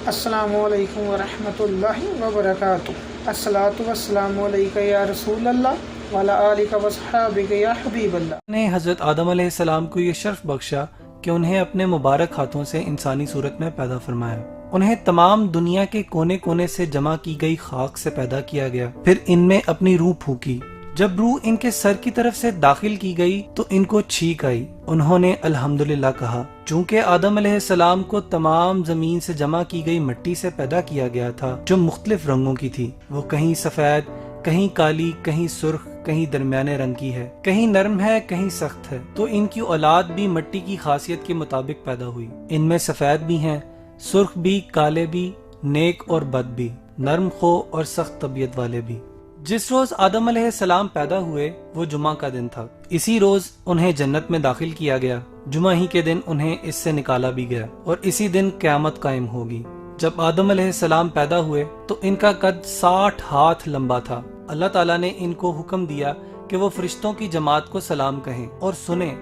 السلام علیکم ورحمۃ اللہ وبرکاتہ۔ الصلاۃ والسلام علیک یا رسول اللہ وعلی آلک واصحابک یا حبیب اللہ۔ نے حضرت آدم علیہ السلام کو یہ شرف بخشا کہ انہیں اپنے مبارک ہاتھوں سے انسانی صورت میں پیدا فرمایا۔ انہیں تمام دنیا کے کونے کونے سے جمع کی گئی خاک سے پیدا کیا گیا، پھر ان میں اپنی روح پھونکی۔ جب روح ان کے سر کی طرف سے داخل کی گئی تو ان کو چھینک آئی۔ انہوں نے الحمدللہ کہا۔ چونکہ آدم علیہ السلام کو تمام زمین سے جمع کی گئی مٹی سے پیدا کیا گیا تھا جو مختلف رنگوں کی تھی، وہ کہیں سفید، کہیں کالی، کہیں سرخ، کہیں درمیانے رنگ کی ہے، کہیں نرم ہے، کہیں سخت ہے، تو ان کی اولاد بھی مٹی کی خاصیت کے مطابق پیدا ہوئی۔ ان میں سفید بھی ہیں، سرخ بھی، کالے بھی، نیک اور بد بھی، نرم خو اور سخت طبیعت والے بھی۔ جس روز آدم علیہ السلام پیدا ہوئے وہ جمعہ کا دن تھا۔ اسی روز انہیں جنت میں داخل کیا گیا۔ جمعہ ہی کے دن انہیں اس سے نکالا بھی گیا اور اسی دن قیامت قائم ہوگی۔ جب آدم علیہ السلام پیدا ہوئے تو ان کا قد 60 ہاتھ لمبا تھا۔ اللہ تعالیٰ نے ان کو حکم دیا کہ وہ فرشتوں کی جماعت کو سلام کہیں اور سنیں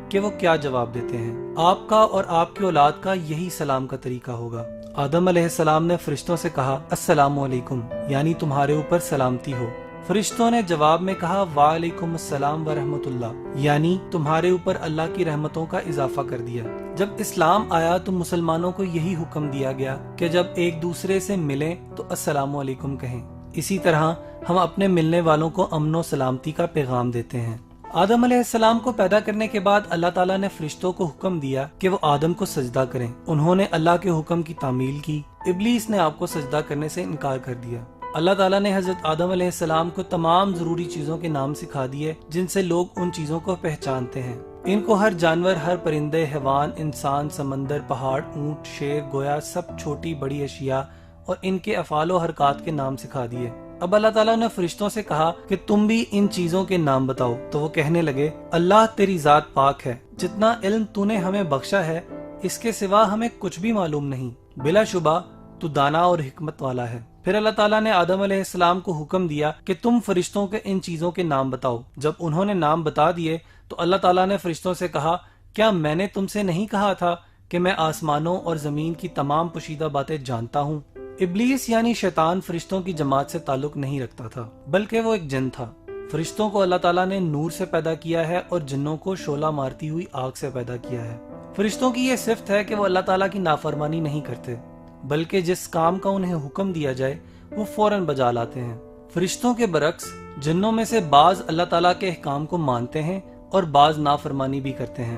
کہ وہ کیا جواب دیتے ہیں۔ آپ کا اور آپ کی اولاد کا یہی سلام کا طریقہ ہوگا۔ آدم علیہ السلام نے فرشتوں سے کہا السلام علیکم، یعنی تمہارے اوپر سلامتی ہو۔ فرشتوں نے جواب میں کہا وعلیکم السلام ورحمۃ اللہ، یعنی تمہارے اوپر اللہ کی رحمتوں کا اضافہ کر دیا۔ جب اسلام آیا تو مسلمانوں کو یہی حکم دیا گیا کہ جب ایک دوسرے سے ملیں تو السلام علیکم کہیں۔ اسی طرح ہم اپنے ملنے والوں کو امن و سلامتی کا پیغام دیتے ہیں۔ آدم علیہ السلام کو پیدا کرنے کے بعد اللہ تعالیٰ نے فرشتوں کو حکم دیا کہ وہ آدم کو سجدہ کریں۔ انہوں نے اللہ کے حکم کی تعمیل کی۔ ابلیس نے آپ کو سجدہ کرنے سے انکار کر دیا۔ اللہ تعالیٰ نے حضرت آدم علیہ السلام کو تمام ضروری چیزوں کے نام سکھا دیے جن سے لوگ ان چیزوں کو پہچانتے ہیں۔ ان کو ہر جانور، ہر پرندے، حیوان، انسان، سمندر، پہاڑ، اونٹ، شیر، گویا سب چھوٹی بڑی اشیاء اور ان کے افعال و حرکات کے نام سکھا دیے۔ اب اللہ تعالیٰ نے فرشتوں سے کہا کہ تم بھی ان چیزوں کے نام بتاؤ، تو وہ کہنے لگے اللہ تیری ذات پاک ہے، جتنا علم تو نے ہمیں بخشا ہے اس کے سوا ہمیں کچھ بھی معلوم نہیں، بلا شبہ تو دانا اور حکمت والا ہے۔ پھر اللہ تعالیٰ نے آدم علیہ السلام کو حکم دیا کہ تم فرشتوں کے ان چیزوں کے نام بتاؤ۔ جب انہوں نے نام بتا دیے تو اللہ تعالیٰ نے فرشتوں سے کہا کیا میں نے تم سے نہیں کہا تھا کہ میں آسمانوں اور زمین کی تمام پوشیدہ باتیں جانتا ہوں؟ ابلیس یعنی شیطان فرشتوں کی جماعت سے تعلق نہیں رکھتا تھا، بلکہ وہ ایک جن تھا۔ فرشتوں کو اللہ تعالیٰ نے نور سے پیدا کیا ہے اور جنوں کو شعلہ مارتی ہوئی آگ سے پیدا کیا ہے۔ فرشتوں کی یہ صفت ہے کہ وہ اللہ تعالیٰ کی نافرمانی نہیں کرتے، بلکہ جس کام کا انہیں حکم دیا جائے وہ فوراً بجا لاتے ہیں۔ فرشتوں کے برعکس جنوں میں سے بعض اللہ تعالیٰ کے احکام کو مانتے ہیں اور بعض نافرمانی بھی کرتے ہیں۔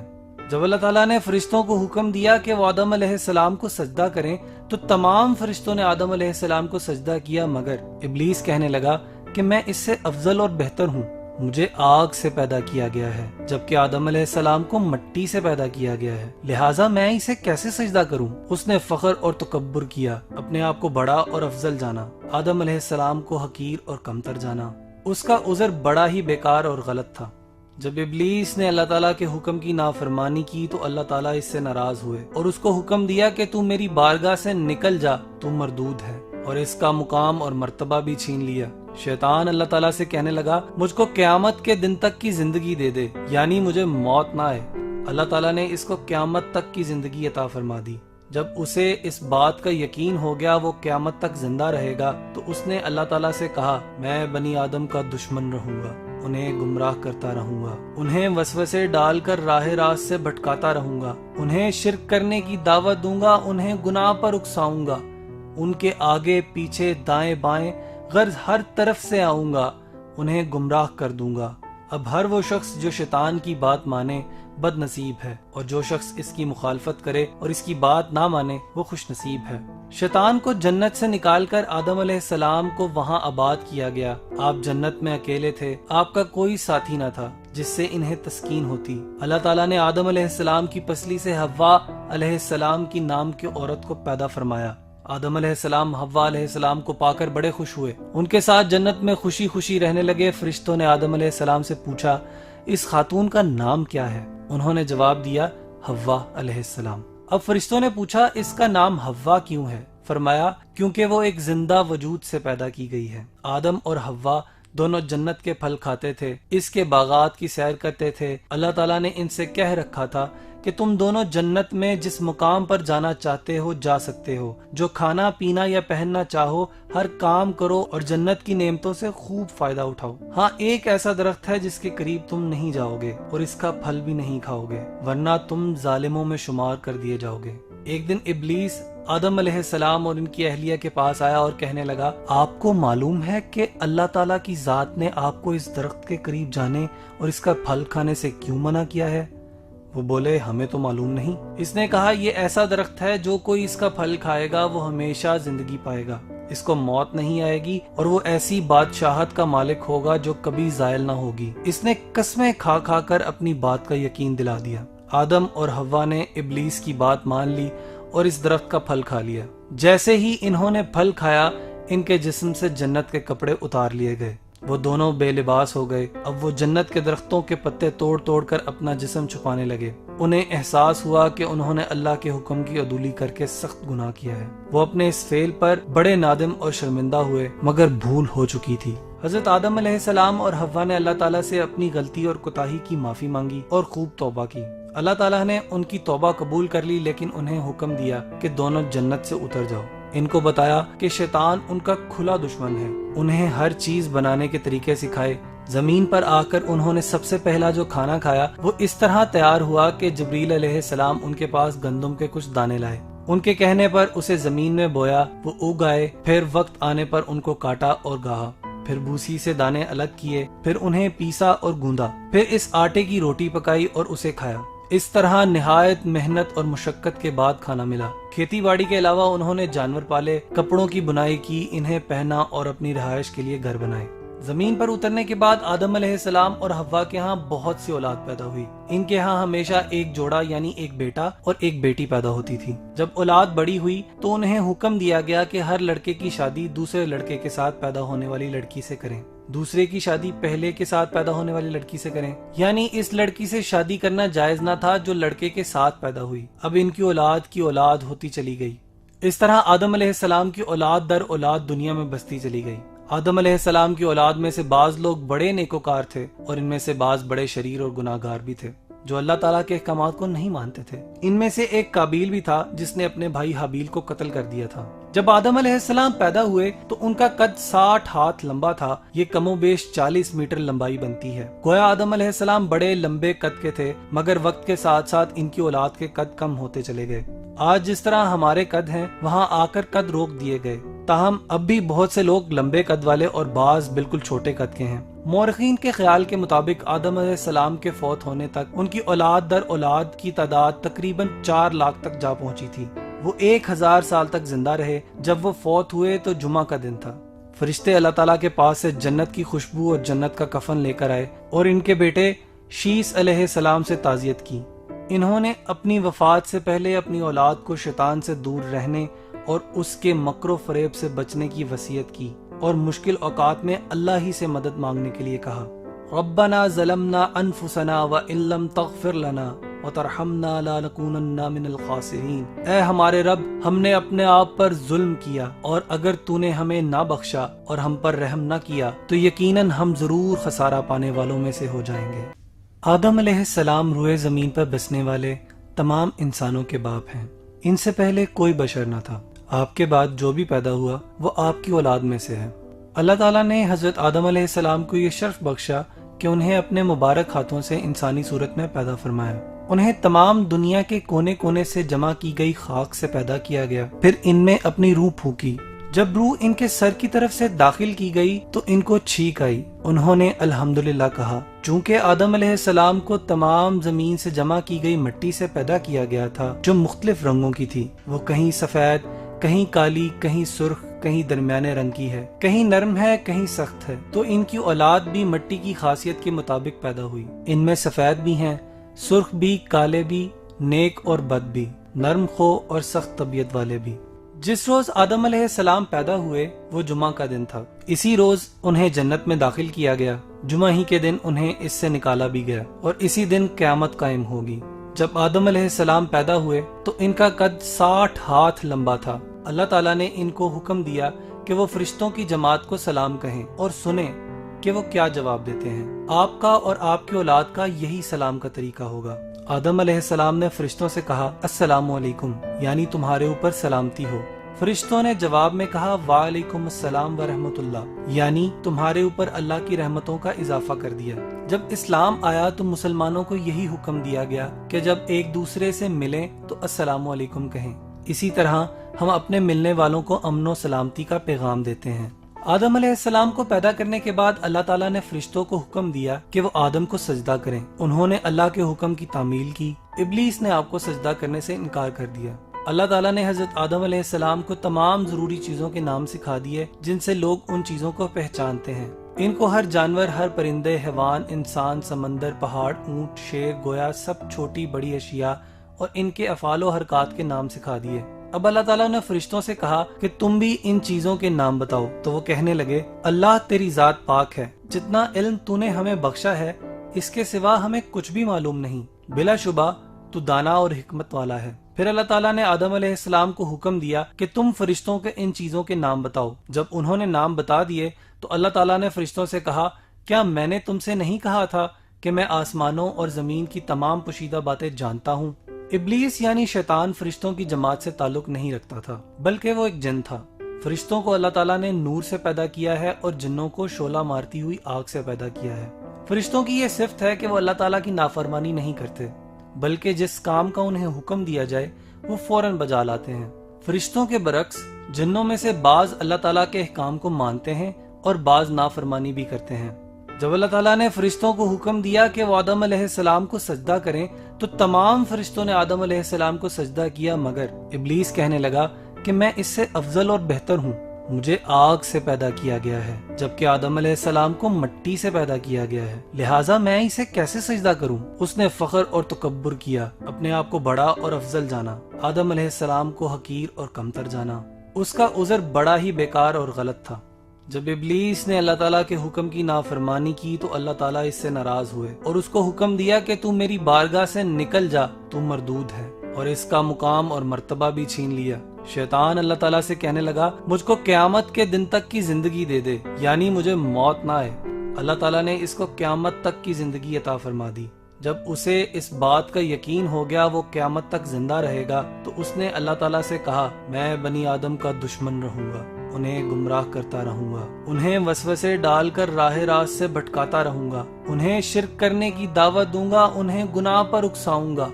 جب اللہ تعالیٰ نے فرشتوں کو حکم دیا کہ وہ آدم علیہ السلام کو سجدہ کریں تو تمام فرشتوں نے آدم علیہ السلام کو سجدہ کیا، مگر ابلیس کہنے لگا کہ میں اس سے افضل اور بہتر ہوں، مجھے آگ سے پیدا کیا گیا ہے جبکہ آدم علیہ السلام کو مٹی سے پیدا کیا گیا ہے، لہٰذا میں اسے کیسے سجدہ کروں؟ اس نے فخر اور تکبر کیا، اپنے آپ کو بڑا اور افضل جانا، آدم علیہ السلام کو حقیر اور کمتر جانا۔ اس کا عذر بڑا ہی بیکار اور غلط تھا۔ جب ابلیس نے اللہ تعالیٰ کے حکم کی نافرمانی کی تو اللہ تعالیٰ اس سے ناراض ہوئے اور اس کو حکم دیا کہ تو میری بارگاہ سے نکل جا، تو مردود ہے، اور اس کا مقام اور مرتبہ بھی چھین لیا۔ شیطان اللہ تعالیٰ سے کہنے لگا مجھ کو قیامت کے دن تک کی زندگی دے دے، یعنی مجھے موت نہ آئے۔ اللہ تعالیٰ نے اس کو قیامت تک کی زندگی عطا فرما دی۔ جب اسے اس بات کا یقین ہو گیا وہ قیامت تک زندہ رہے گا تو اس نے اللہ تعالیٰ سے کہا میں بنی آدم کا دشمن رہوں گا، انہیں گمراہ کرتا رہوں گا، انہیں وسوسے ڈال کر راہ راست سے بھٹکاتا رہوں گا، انہیں شرک کرنے کی دعوت دوں گا، انہیں گناہ پر اکساؤں گا، ان کے آگے پیچھے دائیں بائیں غرض ہر طرف سے آؤں گا، انہیں گمراہ کر دوں گا۔ اب ہر وہ شخص جو شیطان کی بات مانے بد نصیب ہے، اور جو شخص اس کی مخالفت کرے اور اس کی بات نہ مانے وہ خوش نصیب ہے۔ شیطان کو جنت سے نکال کر آدم علیہ السلام کو وہاں آباد کیا گیا۔ آپ جنت میں اکیلے تھے، آپ کا کوئی ساتھی نہ تھا جس سے انہیں تسکین ہوتی۔ اللہ تعالیٰ نے آدم علیہ السلام کی پسلی سے حوا علیہ السلام کی نام کی عورت کو پیدا فرمایا۔ آدم علیہ السلام حوا علیہ السلام کو پا کر بڑے خوش ہوئے، ان کے ساتھ جنت میں خوشی خوشی رہنے لگے۔ فرشتوں نے آدم علیہ السلام سے پوچھا اس خاتون کا نام کیا ہے؟ انہوں نے جواب دیا حوا علیہ السلام۔ اب فرشتوں نے پوچھا اس کا نام حوا کیوں ہے؟ فرمایا کیونکہ وہ ایک زندہ وجود سے پیدا کی گئی ہے۔ آدم اور حوا دونوں جنت کے پھل کھاتے تھے، اس کے باغات کی سیر کرتے تھے۔ اللہ تعالیٰ نے ان سے کہہ رکھا تھا کہ تم دونوں جنت میں جس مقام پر جانا چاہتے ہو جا سکتے ہو، جو کھانا پینا یا پہننا چاہو ہر کام کرو اور جنت کی نعمتوں سے خوب فائدہ اٹھاؤ۔ ہاں ایک ایسا درخت ہے جس کے قریب تم نہیں جاؤ گے اور اس کا پھل بھی نہیں کھاؤ گے، ورنہ تم ظالموں میں شمار کر دیے جاؤ گے۔ ایک دن ابلیس آدم علیہ السلام اور ان کی اہلیہ کے پاس آیا اور کہنے لگا، آپ کو معلوم ہے کہ اللہ تعالیٰ کی ذات نے آپ کو اس درخت کے قریب جانے اور اس کا پھل کھانے سے کیوں منع کیا ہے؟ وہ بولے، ہمیں تو معلوم نہیں۔ اس نے کہا، یہ ایسا درخت ہے جو کوئی اس کا پھل کھائے گا وہ ہمیشہ زندگی پائے گا، اس کو موت نہیں آئے گی اور وہ ایسی بادشاہت کا مالک ہوگا جو کبھی زائل نہ ہوگی۔ اس نے قسمیں کھا کھا کر اپنی بات کا یقین دلا دیا۔ آدم اور حوا نے ابلیس کی بات مان لی اور اس درخت کا پھل کھا لیا۔ جیسے ہی انہوں نے پھل کھایا، ان کے جسم سے جنت کے کپڑے اتار لیے گئے، وہ دونوں بے لباس ہو گئے۔ اب وہ جنت کے درختوں کے پتے توڑ توڑ کر اپنا جسم چھپانے لگے۔ انہیں احساس ہوا کہ انہوں نے اللہ کے حکم کی عدولی کر کے سخت گناہ کیا ہے۔ وہ اپنے اس فعل پر بڑے نادم اور شرمندہ ہوئے، مگر بھول ہو چکی تھی۔ حضرت آدم علیہ السلام اور حوا نے اللہ تعالیٰ سے اپنی غلطی اور کوتاہی کی معافی مانگی اور خوب توبہ کی۔ اللہ تعالیٰ نے ان کی توبہ قبول کر لی، لیکن انہیں حکم دیا کہ دونوں جنت سے اتر جاؤ۔ ان کو بتایا کہ شیطان ان کا کھلا دشمن ہے، انہیں ہر چیز بنانے کے طریقے سکھائے۔ زمین پر آ کر انہوں نے سب سے پہلا جو کھانا کھایا وہ اس طرح تیار ہوا کہ جبریل علیہ السلام ان کے پاس گندم کے کچھ دانے لائے۔ ان کے کہنے پر اسے زمین میں بویا، وہ اگ آئے۔ پھر وقت آنے پر ان کو کاٹا اور گاہا، پھر بھوسی سے دانے الگ کیے، پھر انہیں پیسا اور گوندا، پھر اس آٹے کی روٹی پکائی اور اسے کھایا۔ اس طرح نہایت محنت اور مشقت کے بعد کھانا ملا۔ کھیتی باڑی کے علاوہ انہوں نے جانور پالے، کپڑوں کی بنائی کی، انہیں پہنا اور اپنی رہائش کے لیے گھر بنائے۔ زمین پر اترنے کے بعد آدم علیہ السلام اور حوا کے ہاں بہت سی اولاد پیدا ہوئی۔ ان کے ہاں ہمیشہ ایک جوڑا یعنی ایک بیٹا اور ایک بیٹی پیدا ہوتی تھی۔ جب اولاد بڑی ہوئی تو انہیں حکم دیا گیا کہ ہر لڑکے کی شادی دوسرے لڑکے کے ساتھ پیدا ہونے والی لڑکی سے کریں، دوسرے کی شادی پہلے کے ساتھ پیدا ہونے والی لڑکی سے کریں، یعنی اس لڑکی سے شادی کرنا جائز نہ تھا جو لڑکے کے ساتھ پیدا ہوئی۔ اب ان کی اولاد ہوتی چلی گئی۔ اس طرح آدم علیہ السلام کی اولاد در اولاد دنیا میں بستی چلی گئی۔ آدم علیہ السلام کی اولاد میں سے بعض لوگ بڑے نیکوکار تھے اور ان میں سے بعض بڑے شریر اور گناہ گار بھی تھے جو اللہ تعالیٰ کے احکامات کو نہیں مانتے تھے۔ ان میں سے ایک قابیل بھی تھا جس نے اپنے بھائی حابیل کو قتل کر دیا تھا۔ جب آدم علیہ السلام پیدا ہوئے تو ان کا قد 60 ہاتھ لمبا تھا، یہ کم و بیش 40 میٹر لمبائی بنتی ہے۔ گویا آدم علیہ السلام بڑے لمبے قد کے تھے، مگر وقت کے ساتھ ساتھ ان کی اولاد کے قد کم ہوتے چلے گئے۔ آج جس طرح ہمارے قد ہیں وہاں آ کر قد روک دیے گئے، تاہم اب بھی بہت سے لوگ لمبے قد والے اور بعض بالکل چھوٹے قد کے ہیں۔ مورخین کے خیال کے مطابق آدم علیہ السلام کے فوت ہونے تک ان کی اولاد در اولاد کی تعداد تقریباً 4 لاکھ تک جا پہنچی تھی۔ وہ 1000 سال تک زندہ رہے۔ جب وہ فوت ہوئے تو جمعہ کا دن تھا۔ فرشتے اللہ تعالیٰ کے پاس سے جنت کی خوشبو اور جنت کا کفن لے کر آئے اور ان کے بیٹے شیس علیہ السلام سے تعزیت کی۔ انہوں نے اپنی وفات سے پہلے اپنی اولاد کو شیطان سے دور رہنے اور اس کے مکر و فریب سے بچنے کی وصیت کی اور مشکل اوقات میں اللہ ہی سے مدد مانگنے کے لیے کہا، ربنا ظلمنا انفسنا وان لم تغفر لنا وترحمنا لنکونن من الخاسرین۔ اے ہمارے رب، ہم نے اپنے آپ پر ظلم کیا اور اگر تو نے ہمیں نہ بخشا اور ہم پر رحم نہ کیا تو یقیناً ہم ضرور خسارہ پانے والوں میں سے ہو جائیں گے۔ آدم علیہ السلام روئے زمین پر بسنے والے تمام انسانوں کے باپ ہیں۔ ان سے پہلے کوئی بشر نہ تھا۔ آپ کے بعد جو بھی پیدا ہوا وہ آپ کی اولاد میں سے ہے۔ اللہ تعالیٰ نے حضرت آدم علیہ السلام کو یہ شرف بخشا کہ انہیں اپنے مبارک ہاتھوں سے انسانی صورت میں پیدا فرمایا۔ انہیں تمام دنیا کے کونے کونے سے جمع کی گئی خاک سے پیدا کیا گیا، پھر ان میں اپنی روح پھونکی۔ جب روح ان کے سر کی طرف سے داخل کی گئی تو ان کو چھینک آئی۔ انہوں نے الحمدللہ کہا۔ چونکہ آدم علیہ السلام کو تمام زمین سے جمع کی گئی مٹی سے پیدا کیا گیا تھا جو مختلف رنگوں کی تھی، وہ کہیں سفید، کہیں کالی، کہیں سرخ، کہیں درمیانے رنگ کی ہے، کہیں نرم ہے، کہیں سخت ہے، تو ان کی اولاد بھی مٹی کی خاصیت کے مطابق پیدا ہوئی۔ ان میں سفید بھی ہیں، سرخ بھی، کالے بھی، نیک اور بد بھی، نرم خو اور سخت طبیعت والے بھی۔ جس روز آدم علیہ السلام پیدا ہوئے وہ جمعہ کا دن تھا۔ اسی روز انہیں جنت میں داخل کیا گیا۔ جمعہ ہی کے دن انہیں اس سے نکالا بھی گیا اور اسی دن قیامت قائم ہوگی۔ جب آدم علیہ السلام پیدا ہوئے تو ان کا قد 60 ہاتھ لمبا تھا۔ اللہ تعالیٰ نے ان کو حکم دیا کہ وہ فرشتوں کی جماعت کو سلام کہیں اور سنیں کہ وہ کیا جواب دیتے ہیں۔ آپ کا اور آپ کی اولاد کا یہی سلام کا طریقہ ہوگا۔ آدم علیہ السلام نے فرشتوں سے کہا السلام علیکم، یعنی تمہارے اوپر سلامتی ہو۔ فرشتوں نے جواب میں کہا وعلیکم السلام ورحمۃ اللہ، یعنی تمہارے اوپر اللہ کی رحمتوں کا اضافہ کر دیا۔ جب اسلام آیا تو مسلمانوں کو یہی حکم دیا گیا کہ جب ایک دوسرے سے ملیں تو السلام علیکم کہیں۔ اسی طرح ہم اپنے ملنے والوں کو امن و سلامتی کا پیغام دیتے ہیں۔ آدم علیہ السلام کو پیدا کرنے کے بعد اللہ تعالیٰ نے فرشتوں کو حکم دیا کہ وہ آدم کو سجدہ کریں۔ انہوں نے اللہ کے حکم کی تعمیل کی۔ ابلیس نے آپ کو سجدہ کرنے سے انکار کر دیا۔ اللہ تعالیٰ نے حضرت آدم علیہ السلام کو تمام ضروری چیزوں کے نام سکھا دیے جن سے لوگ ان چیزوں کو پہچانتے ہیں۔ ان کو ہر جانور، ہر پرندے، حیوان، انسان، سمندر، پہاڑ، اونٹ، شیر، گویا سب چھوٹی بڑی اشیاء اور ان کے افعال و حرکات کے نام سکھا دیے۔ اب اللہ تعالیٰ نے فرشتوں سے کہا کہ تم بھی ان چیزوں کے نام بتاؤ، تو وہ کہنے لگے اللہ تیری ذات پاک ہے، جتنا علم تو نے ہمیں بخشا ہے اس کے سوا ہمیں کچھ بھی معلوم نہیں، بلا شبہ تو دانا اور حکمت والا ہے۔ پھر اللہ تعالیٰ نے آدم علیہ السلام کو حکم دیا کہ تم فرشتوں کے ان چیزوں کے نام بتاؤ۔ جب انہوں نے نام بتا دیے تو اللہ تعالیٰ نے فرشتوں سے کہا کیا میں نے تم سے نہیں کہا تھا کہ میں آسمانوں اور زمین کی تمام پوشیدہ باتیں جانتا ہوں؟ ابلیس یعنی شیطان فرشتوں کی جماعت سے تعلق نہیں رکھتا تھا، بلکہ وہ ایک جن تھا۔ فرشتوں کو اللہ تعالیٰ نے نور سے پیدا کیا ہے اور جنوں کو شعلہ مارتی ہوئی آگ سے پیدا کیا ہے۔ فرشتوں کی یہ صفت ہے کہ وہ اللہ تعالیٰ کی نافرمانی نہیں کرتے، بلکہ جس کام کا انہیں حکم دیا جائے وہ فوراً بجا لاتے ہیں۔ فرشتوں کے برعکس جنوں میں سے بعض اللہ تعالیٰ کے احکام کو مانتے ہیں اور بعض نافرمانی بھی کرتے ہیں۔ جب اللہ تعالیٰ نے فرشتوں کو حکم دیا کہ وہ آدم علیہ السلام کو سجدہ کریں تو تمام فرشتوں نے آدم علیہ السلام کو سجدہ کیا، مگر ابلیس کہنے لگا کہ میں اس سے افضل اور بہتر ہوں، مجھے آگ سے پیدا کیا گیا ہے جبکہ آدم علیہ السلام کو مٹی سے پیدا کیا گیا ہے، لہٰذا میں اسے کیسے سجدہ کروں؟ اس نے فخر اور تکبر کیا، اپنے آپ کو بڑا اور افضل جانا، آدم علیہ السلام کو حقیر اور کمتر جانا۔ اس کا عذر بڑا ہی بیکار اور غلط تھا۔ جب ابلیس نے اللہ تعالیٰ کے حکم کی نافرمانی کی تو اللہ تعالیٰ اس سے ناراض ہوئے اور اس کو حکم دیا کہ تو میری بارگاہ سے نکل جا، تو مردود ہے، اور اس کا مقام اور مرتبہ بھی چھین لیا۔ شیطان اللہ تعالیٰ سے کہنے لگا مجھ کو قیامت کے دن تک کی زندگی دے دے، یعنی مجھے موت نہ آئے۔ اللہ تعالیٰ نے اس کو قیامت تک کی زندگی عطا فرما دی۔ جب اسے اس بات کا یقین ہو گیا وہ قیامت تک زندہ رہے گا تو اس نے اللہ تعالیٰ سے کہا میں بنی آدم کا دشمن رہوں گا، انہیں گمراہ کرتا رہوں گا، انہیں وسوسے ڈال کر راہ راست سے بھٹکاتا رہوں گا، انہیں شرک کرنے کی دعوت دوں گا، انہیں گناہ پر اکساؤں گا،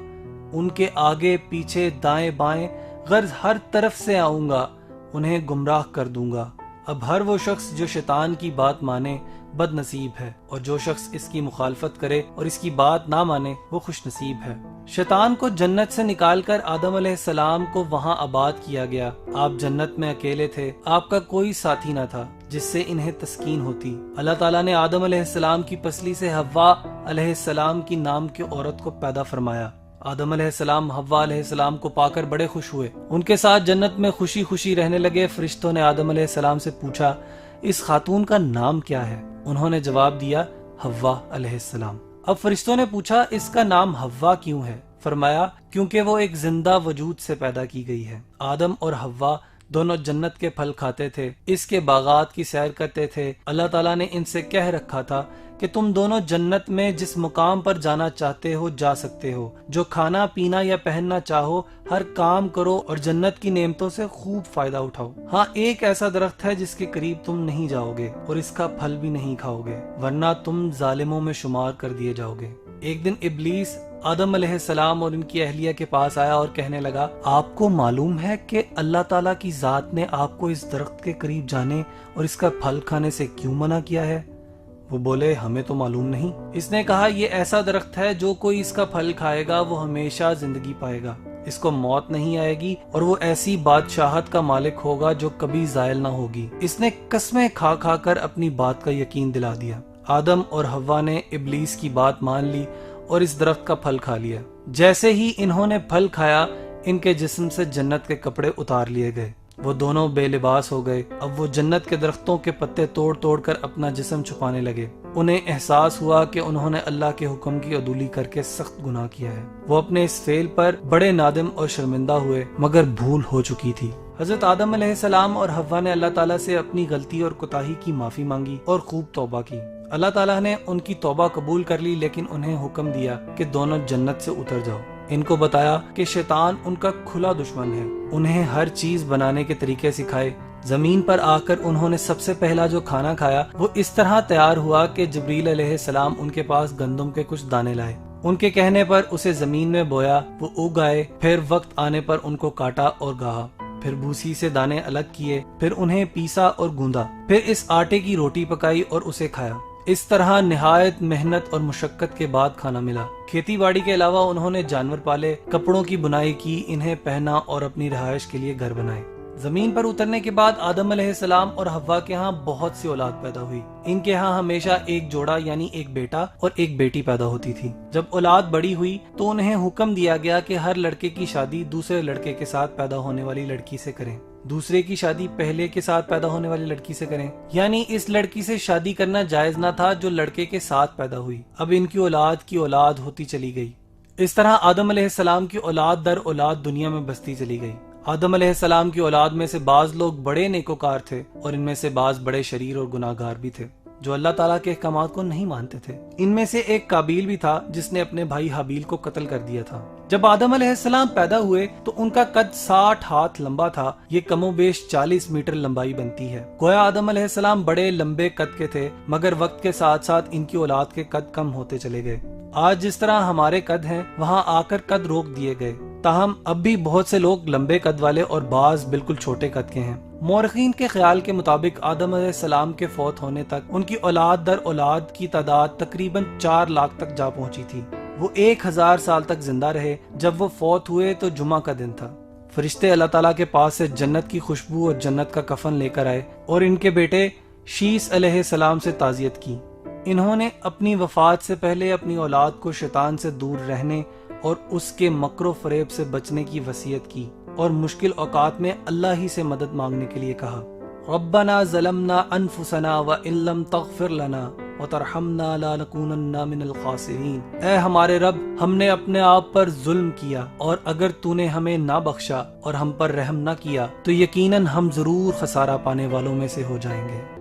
ان کے آگے پیچھے دائیں بائیں غرض ہر طرف سے آؤں گا، انہیں گمراہ کر دوں گا۔ اب ہر وہ شخص جو شیطان کی بات مانے بد نصیب ہے، اور جو شخص اس کی مخالفت کرے اور اس کی بات نہ مانے وہ خوش نصیب ہے۔ شیطان کو جنت سے نکال کر آدم علیہ السلام کو وہاں آباد کیا گیا۔ آپ جنت میں اکیلے تھے، آپ کا کوئی ساتھی نہ تھا جس سے انہیں تسکین ہوتی۔ اللہ تعالیٰ نے آدم علیہ السلام کی پسلی سے حوا علیہ السلام کی نام کی عورت کو پیدا فرمایا۔ آدم علیہ السلام حوا علیہ السلام کو پا کر بڑے خوش ہوئے، ان کے ساتھ جنت میں خوشی خوشی رہنے لگے۔ فرشتوں نے آدم علیہ السلام سے پوچھا اس خاتون کا نام کیا ہے؟ انہوں نے جواب دیا حوا علیہ السلام۔ اب فرشتوں نے پوچھا اس کا نام حوا کیوں ہے؟ فرمایا کیونکہ وہ ایک زندہ وجود سے پیدا کی گئی ہے۔ آدم اور حوا دونوں جنت کے پھل کھاتے تھے، اس کے باغات کی سیر کرتے تھے۔ اللہ تعالیٰ نے ان سے کہہ رکھا تھا کہ تم دونوں جنت میں جس مقام پر جانا چاہتے ہو جا سکتے ہو، جو کھانا پینا یا پہننا چاہو ہر کام کرو اور جنت کی نعمتوں سے خوب فائدہ اٹھاؤ۔ ہاں ایک ایسا درخت ہے جس کے قریب تم نہیں جاؤ گے اور اس کا پھل بھی نہیں کھاؤ گے، ورنہ تم ظالموں میں شمار کر دیے جاؤ گے۔ ایک دن ابلیس آدم علیہ السلام اور ان کی اہلیہ کے پاس آیا اور کہنے لگا آپ کو معلوم ہے کہ اللہ تعالیٰ کی ذات نے آپ کو اس درخت کے قریب جانے اور اس کا پھل کھانے سے کیوں منع کیا ہے؟ وہ بولے ہمیں تو معلوم نہیں۔ اس نے کہا یہ ایسا درخت ہے جو کوئی اس کا پھل کھائے گا وہ ہمیشہ زندگی پائے گا، اس کو موت نہیں آئے گی اور وہ ایسی بادشاہت کا مالک ہوگا جو کبھی زائل نہ ہوگی۔ اس نے قسمیں کھا کھا کر اپنی بات کا یقین دلا دیا۔ آدم اور حوا نے ابلیس کی بات مان لی اور اس درخت کا پھل کھا لیا۔ جیسے ہی انہوں نے پھل کھایا ان کے جسم سے جنت کے کپڑے اتار لیے گئے، وہ دونوں بے لباس ہو گئے۔ اب وہ جنت کے درختوں کے پتے توڑ توڑ کر اپنا جسم چھپانے لگے۔ انہیں احساس ہوا کہ انہوں نے اللہ کے حکم کی عدولی کر کے سخت گناہ کیا ہے۔ وہ اپنے اس فعل پر بڑے نادم اور شرمندہ ہوئے، مگر بھول ہو چکی تھی۔ حضرت آدم علیہ السلام اور حوا نے اللہ تعالیٰ سے اپنی غلطی اور کوتاہی کی معافی مانگی اور خوب توبہ کی۔ اللہ تعالیٰ نے ان کی توبہ قبول کر لی، لیکن انہیں حکم دیا کہ دونوں جنت سے اتر جاؤ۔ ان کو بتایا کہ شیطان ان کا کھلا دشمن ہے، انہیں ہر چیز بنانے کے طریقے سکھائے۔ زمین پر آ کر انہوں نے سب سے پہلا جو کھانا کھایا وہ اس طرح تیار ہوا کہ جبریل علیہ السلام ان کے پاس گندم کے کچھ دانے لائے، ان کے کہنے پر اسے زمین میں بویا، وہ اگ آئے، پھر وقت آنے پر ان کو کاٹا اور گاہا، پھر بھوسی سے دانے الگ کیے، پھر انہیں پیسا اور گوندا، پھر اس آٹے کی روٹی پکائی اور اسے کھایا۔ اس طرح نہایت محنت اور مشقت کے بعد کھانا ملا۔ کھیتی باڑی کے علاوہ انہوں نے جانور پالے، کپڑوں کی بنائی کی، انہیں پہنا اور اپنی رہائش کے لیے گھر بنائے۔ زمین پر اترنے کے بعد آدم علیہ السلام اور حوا کے ہاں بہت سی اولاد پیدا ہوئی۔ ان کے ہاں ہمیشہ ایک جوڑا یعنی ایک بیٹا اور ایک بیٹی پیدا ہوتی تھی۔ جب اولاد بڑی ہوئی تو انہیں حکم دیا گیا کہ ہر لڑکے کی شادی دوسرے لڑکے کے ساتھ پیدا ہونے والی لڑکی سے کریں، دوسرے کی شادی پہلے کے ساتھ پیدا ہونے والی لڑکی سے کریں، یعنی اس لڑکی سے شادی کرنا جائز نہ تھا جو لڑکے کے ساتھ پیدا ہوئی۔ اب ان کی اولاد ہوتی چلی گئی۔ اس طرح آدم علیہ السلام کی اولاد در اولاد دنیا میں بستی چلی گئی۔ آدم علیہ السلام کی اولاد میں سے بعض لوگ بڑے نیکوکار تھے اور ان میں سے بعض بڑے شریر اور گناہ گار بھی تھے جو اللہ تعالیٰ کے احکامات کو نہیں مانتے تھے۔ ان میں سے ایک قابیل بھی تھا جس نے اپنے بھائی حابیل کو قتل کر دیا تھا۔ جب آدم علیہ السلام پیدا ہوئے تو ان کا قد 60 ہاتھ لمبا تھا، یہ کم و بیش 40 میٹر لمبائی بنتی ہے۔ گویا آدم علیہ السلام بڑے لمبے قد کے تھے، مگر وقت کے ساتھ ساتھ ان کی اولاد کے قد کم ہوتے چلے گئے۔ آج جس طرح ہمارے قد ہیں وہاں آ کر قد روک دیے گئے، تاہم اب بھی بہت سے لوگ لمبے قد والے اور بعض بالکل چھوٹے قد کے ہیں۔ مورخین کے خیال کے مطابق آدم علیہ السلام کے فوت ہونے تک ان کی اولاد در اولاد کی تعداد تقریباً 4 لاکھ تک جا پہنچی تھی۔ وہ 1000 سال تک زندہ رہے۔ جب وہ فوت ہوئے تو جمعہ کا دن تھا۔ فرشتے اللہ تعالیٰ کے پاس سے جنت کی خوشبو اور جنت کا کفن لے کر آئے اور ان کے بیٹے شیس علیہ السلام سے تعزیت کی۔ انہوں نے اپنی وفات سے پہلے اپنی اولاد کو شیطان سے دور رہنے اور اس کے مکر و فریب سے بچنے کی وصیت کی اور مشکل اوقات میں اللہ ہی سے مدد مانگنے کے لیے کہا، ربنا ظلمنا انفسنا وان لم تغفر لنا وترحمنا لنکونن من الخاسرین۔ اے ہمارے رب، ہم نے اپنے آپ پر ظلم کیا اور اگر تو نے ہمیں نہ بخشا اور ہم پر رحم نہ کیا تو یقیناً ہم ضرور خسارہ پانے والوں میں سے ہو جائیں گے۔